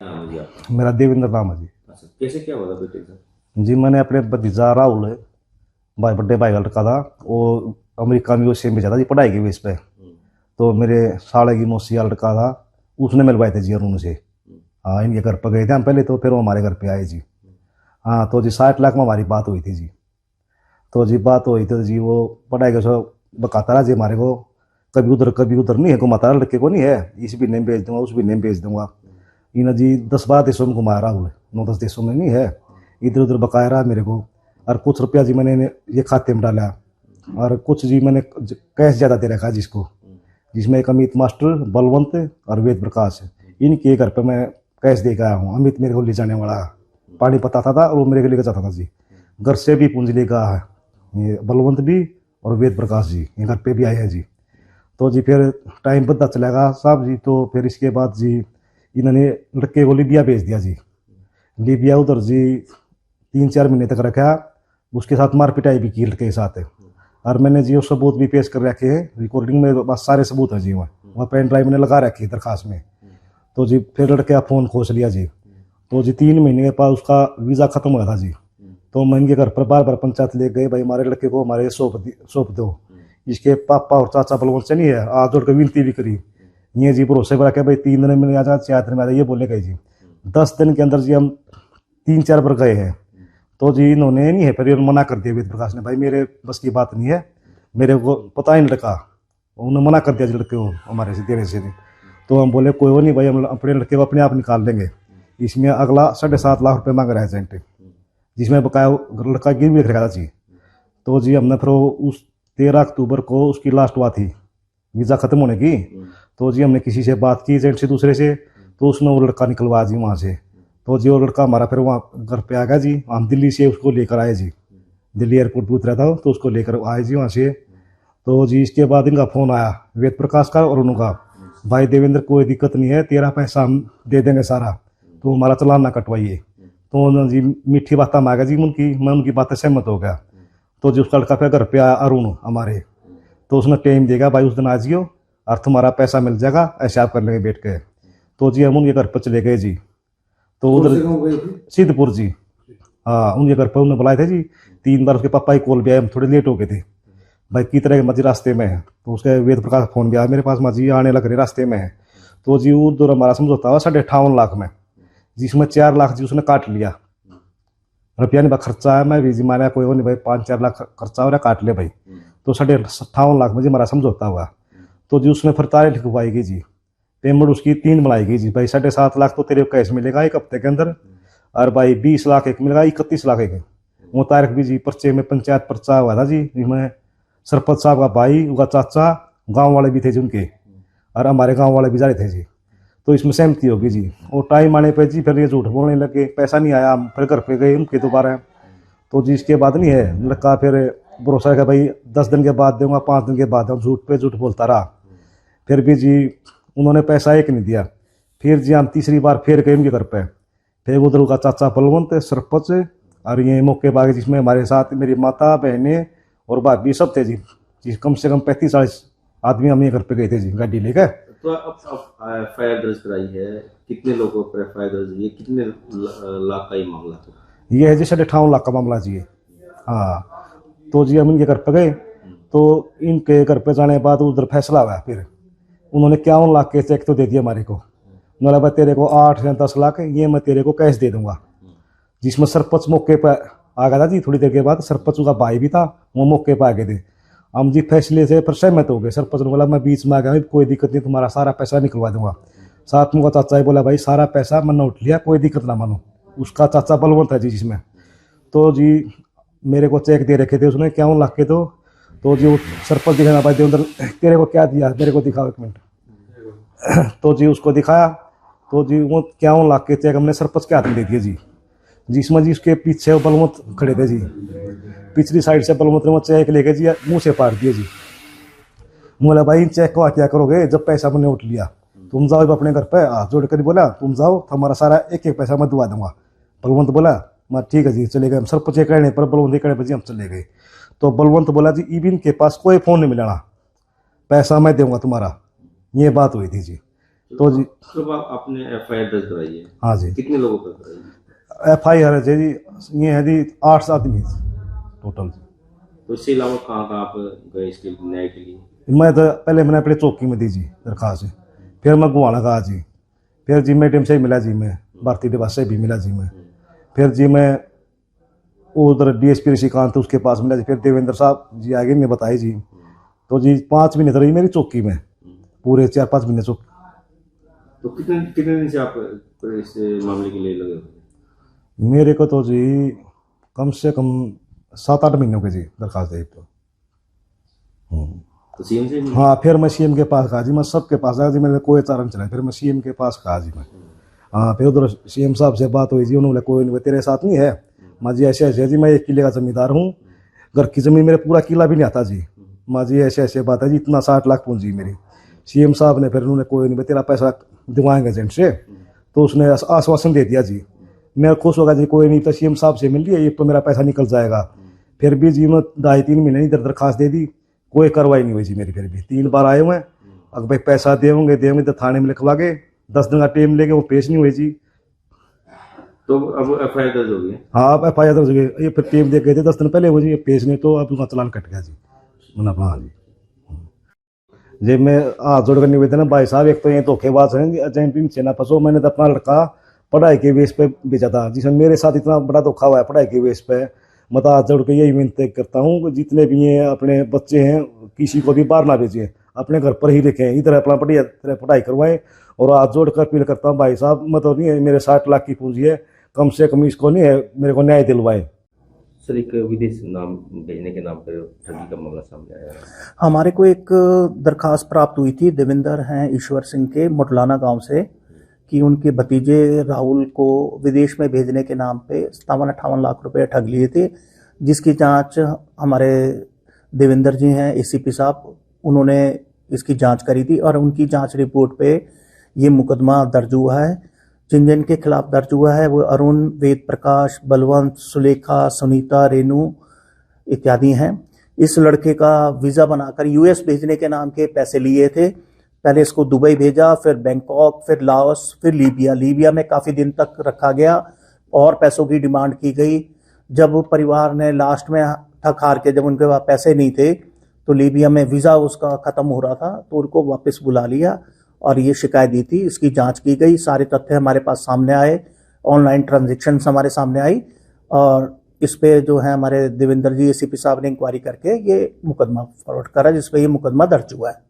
नाम है जी आपका? मेरा देवेंद्र नाम है जी। अच्छा, कैसे क्या हुआ था बेटे का? जी मैंने अपने भतीजा राहुल भाई बड्डे भाई का लड़का था, वो अमेरिका में यूएसए में जाता जी पढ़ाई की बेस पे। तो मेरे साले की मौसी का लड़का था, उसने मिलवाए थे जी अरुण से। हाँ, इनके घर पर गए थे हम पहले, तो फिर वो हमारे घर पे आए जी। हाँ, तो जी 60 लाख में हमारी बात हुई थी जी। तो जी बात हुई तो जी वो पढ़ाई का सब बकाता रहा जी हमारे को, कभी उधर नहीं है, घुमाता रहा लड़के को, नहीं है इस भी नेम भेज दूंगा उस भी नेम भेज दूंगा। इन जी 10-12 देशों में घुमाया राहुल, 9-10 देशों में नहीं है, इधर उधर बकाया रहा मेरे को। और कुछ रुपया जी मैंने ये खाते में डाला, और कुछ जी मैंने कैश ज़्यादा दे रखा जिसको, जिसमें एक अमित मास्टर, बलवंत और वेद प्रकाश, इनके घर पे मैं कैश दे के आया हूँ। अमित मेरे को ले जाने वाला पानी पताता था और वो मेरे को लेकर जाता था जी। घर से भी पूंजी लेकर आया है ये बलवंत भी और वेद प्रकाश जी, ये घर पे भी आए हैं जी। तो जी फिर टाइम पता चलेगा साहब जी, तो फिर इसके बाद जी इन्होंने लड़के को लीबिया भेज दिया जी। लीबिया उधर जी 3-4 महीने तक रखा, उसके साथ मार पिटाई भी की लड़के के साथ। और मैंने जी वो सबूत भी पेश कर रखे हैं, रिकॉर्डिंग में बस सारे सबूत है जी। वहाँ पेन ड्राइव में लगा रखी है दरखास्त में। तो जी फिर लड़के का फ़ोन खोज लिया जी। तो जी 3 महीने के बाद उसका वीज़ा ख़त्म हुआ था जी। तो मैं इनके घर पर बार बार पंचायत ले गए, भाई हमारे लड़के को हमारे सौंप दो। इसके पापा और चाचा बलवंत से नहीं है, आज जोड़ कर विनती भी करी, ये जी भरोसे पर रखे भाई 3 दिन में आ जा, 4 दिन में आ जा, ये बोले गए जी। 10 दिन के अंदर जी हम 3-4 बार गए हैं। तो जी इन्होंने नहीं है, फिर मना कर दिया वेद प्रकाश ने, भाई मेरे बस की बात नहीं है, मेरे को पता ही नहीं लड़का। उन्होंने मना कर दिया जी लड़के को हमारे से देने से। तो हम बोले कोई वो नहीं भाई, हम अपने लड़के को अपने आप निकाल देंगे। इसमें अगला 7.5 लाख रुपये मांग रहा है एजेंट, जिसमें बकाया लड़का गिरवी रखा था जी। तो जी हमने फिर उस 13 अक्टूबर को उसकी लास्ट हुआ थी वीज़ा ख़त्म होने की। तो जी हमने किसी से बात की एजेंट से दूसरे से, तो उसने वो लड़का निकलवा जी वहाँ से। तो जी वो लड़का हमारा फिर वहाँ घर पे आ गया जी। हम दिल्ली से उसको लेकर आए जी, दिल्ली एयरपोर्ट पर उतरा था तो उसको लेकर आए जी वहाँ से। तो जी इसके बाद इनका फ़ोन आया वेद प्रकाश का और उनका, भाई देवेंद्र कोई दिक्कत नहीं है, तेरा पैसा हम दे देंगे सारा, तो हमारा चालान ना कटवाइए। तो उन्होंने जी मीठी बातें मांगा जी उनकी, मैं उनकी बातें सहमत हो गया। तो जी उसका लड़का फिर घर पे आया अरुण हमारे, तो उसने टाइम देगा भाई उस दिन आ जियो और तुम्हारा पैसा मिल जाएगा, ऐसे आप कर लेंगे बैठ के। तो जी हम उनके घर पर चले गए जी। तो उधर सिद्धपुर जी, हाँ उनके घर पर उन्हें बुलाए थे जी। 3 बार उसके पापा ही कॉल भी आए, हम थोड़े लेट हो गए थे, भाई कितने मजी रास्ते में है। तो उसके वेद प्रकाश फोन भी आया मेरे पास, मजी आने लग रहे रास्ते में है। तो जी उधर हमारा समझौता हुआ 58.5 लाख में, जिसमें 4 लाख जी उसने काट लिया। रुपया नहीं खर्चा है, मैं भी जी माना कोई वो नहीं भाई, 5-4 लाख खर्चा हो रहा काट ले भाई। तो 58.5 लाख में जी हमारा समझौता हुआ। तो जी उसने फिर तारीख लिखवाई गई जी, पेमेंट उसकी 3 बनाई गई जी, भाई 7.5 लाख तो तेरे को कैश मिलेगा 1 हफ्ते के अंदर, और भाई 20 लाख एक मिलेगा, 31 लाख एक। वो तारीख भी जी पर्चे में पंचायत पर्चा हुआ था जी, जिसमें सरपंच साहब का भाई, उनका चाचा, गांव वाले भी थे जी उनके, और हमारे गांव वाले भी जा रहे थे जी। तो इसमें सहमति होगी जी। और टाइम आने पे जी फिर ये झूठ बोलने लगे, पैसा नहीं आया, हम फिर घर पे गए उनके दोबारा। तो जी इसके बाद नहीं है लड़का फिर भरोसा रखा भाई 10 दिन के बाद दूंगा, 5 दिन के बाद, झूठ पे झूठ बोलता रहा। फिर भी जी उन्होंने पैसा एक नहीं दिया। फिर जी हम तीसरी बार फिर गए उनके घर पे, फिर उधर का चाचा बलवंत सरपंच और ये मौके पर जिसमें हमारे साथ मेरी माता बहनें और भाभी सब थे जी कम से कम 35-40 आदमी हम ये घर पे गए थे जी गाड़ी लेकर। तो अब एफआईआर दर्ज कराई है, कितने लोगों पर एफआईआर दर्ज हुई है, कितने लाख का ये मामला था? ये है जी 58 लाख का मामला जी। हाँ, तो जी हम इनके घर पे गए, तो इनके घर पे जाने के बाद उधर फैसला हुआ। फिर उन्होंने 51 लाख के चेक तो दे दिया हमारे को। उन्होंने भाई तेरे को 8 या 10 लाख ये मैं तेरे को कैश दे दूंगा, जिसमें सरपंच मौके पर आ गया था जी। थोड़ी देर के बाद सरपंच का भाई भी था, वो मौके पर आ गए थे। हम जी फैसले से फिर सहमत हो गए। सरपंच ने बोला मैं बीच में आ गया, कोई दिक्कत नहीं, तुम्हारा सारा पैसा निकलवा दूंगा। साथ में का चाचा ही बोला भाई सारा पैसा मैंने उठ लिया, कोई दिक्कत ना मानो। उसका चाचा बलवंत है जी जिसमें। तो जी मेरे को चेक दे रखे थे उसने 51 लाख के। तो जी वो सरपंच दिखाना भाई देवेंद्र तेरे को क्या दिया, मेरे को दिखाओ 1 मिनट। तो जी उसको दिखाया, तो जी वो 51 लाख के चेक हमने सरपंच के हाथ में दे दिए जी, जिसमें जी उसके पीछे वो बलवंत खड़े थे जी। पिछली साइड से बलवंत ने वो चेक लेके जी मुंह से पार दिए जी। बोला भाई इन चेक को क्या करोगे, जब पैसा मैंने उठ लिया, तुम जाओ अपने घर पे। हाथ जोड़ कर बोला तुम जाओ, हमारा सारा एक एक पैसा मैं दुआ दूंगा। बलवंत बोला मैं ठीक है जी, चले गए हम। सरपंच कहने पर बलवंत कहने पर जी हम चले गए। तो बलवंत बोला जी इबिन के पास कोई फ़ोन नहीं मिलाना, पैसा मैं दूंगा तुम्हारा, ये बात हुई थी जी। तो जी कब आपने FIR दर्ज कराई है? हाँ जी, कितने लोगों पर कराई है? FIR है जी, ये है जी 8 आदमी टोटल। तो इसके अलावा कहाँ कहाँ आप गए इसके न्याय के लिए? मैं तो पहले मैंने अपने चौकी में दी जी दरखास्त, फिर मैं गुआना कहा जी, फिर जी मैं टीम से मिला जी, मैं भारतीय डिवास से भी मिला जी, मैं फिर जी मैं उधर DSP ऋषिकांत उसके पास मिला जी, फिर देवेंद्र साहब जी आगे ने बताई जी। तो जी 5 महीने तो रही मेरी चौकी में, पूरे 4-5 महीने चौकी। तो कितने कितने दिन से आप इस मामले के लिए लगे हुए हैं? मेरे को तो जी कम से कम 7-8 महीनों के जी दरखास्त दी तो। तो CM से हाँ, फिर मैं CM के पास कहा जी, मैं सबके पास आया जी, मेरे कोई चारण चला, फिर मैं CM के पास कहा जी मैं। हाँ, फिर उधर CM साहब से बात हुई जी, उन्होंने कोई नहीं, तेरे साथ नहीं है माँ जी, ऐसे ऐसे जी, मैं 1 किले का जमींदार हूँ, घर की जमीन मेरे पूरा किला भी नहीं आता जी, माँ जी ऐसे ऐसे बात है जी, इतना 60 लाख पूंजी मेरी। CM साहब ने फिर उन्होंने कोई नहीं, तेरा पैसा दिलवाएंगे एजेंट से, तो उसने आश्वासन दे दिया जी। मैं खुश होगा जी, कोई नहीं, तो CM साहब से मिल लिया, ये तो मेरा पैसा निकल जाएगा। फिर भी जी मैं 2.5-3 महीने इधर दरखास्त दे दी, कोई कार्रवाई नहीं हुई जी मेरी। फिर भी 3 बार आए हुए, अगर भाई पैसा देंगे तो थाने में लिखवा के 10 दिन का टाइम लेके वो पेश नहीं हुई जी। तो अब FIR दर्ज हो गई? हाँ, अब FIR दर्ज हो गई, ये फिर टेम दे गए थे 10 दिन पहले वो जी, ये पेश नहीं, तो अब उनका चालान कट गया जी। मतलब हाँ जी मैं हाथ जोड़ कर निवेदन है भाई साहब, एक तो ये धोखेबाज है एजेंट, इनसे ना फंसो। मैंने तो अपना लड़का पढ़ाई के बेस पे भेजा था, जिसमें मेरे साथ इतना बड़ा धोखा हुआ है पढ़ाई के बेस पे। मैं तो हाथ जोड़ के यही विनती करता हूँ कि जितने भी ये अपने बच्चे हैं, किसी को भी बाहर ना भेजिए, अपने घर पर ही रखें, इधर अपना पढ़ाई करवाएं। और हाथ जोड़ कर अपील करता हूँ भाई साहब, मतलब नहीं है, मेरे 60 लाख की पूंजी है, कम से कम इसको नहीं है, मेरे को न्याय दिलवाए। सर, एक विदेश नाम भेजने के नाम पर ठगी का मामला सामने आया है। हमारे को एक दरखास्त प्राप्त हुई थी, देवेंद्र हैं ईश्वर सिंह के मुटलाना गांव से, कि उनके भतीजे राहुल को विदेश में भेजने के नाम पे 57-58 लाख रुपए ठग लिए थे, जिसकी जांच हमारे देवेंद्र जी हैं ACP साहब, उन्होंने इसकी जांच करी थी और उनकी जांच रिपोर्ट पे ये मुकदमा दर्ज हुआ है। जिन जिन के खिलाफ दर्ज हुआ है वो अरुण, वेद प्रकाश, बलवंत, सुलेखा, सुनीता, रेनू इत्यादि हैं। इस लड़के का वीज़ा बनाकर US भेजने के नाम के पैसे लिए थे। पहले इसको दुबई भेजा, फिर बैंकॉक, फिर लाओस, फिर लीबिया। लीबिया में काफ़ी दिन तक रखा गया और पैसों की डिमांड की गई। जब परिवार ने लास्ट में थक हार के, जब उनके पास पैसे नहीं थे, तो लीबिया में वीज़ा उसका ख़त्म हो रहा था, तो उनको वापस बुला लिया और ये शिकायत दी थी। इसकी जांच की गई, सारे तथ्य हमारे पास सामने आए, ऑनलाइन ट्रांजेक्शन्स हमारे सामने आई और इस पे जो है हमारे देवेंद्र जी ACP साहब ने इंक्वायरी करके ये मुकदमा फॉरवर्ड करा, जिस पे ये मुकदमा दर्ज हुआ है।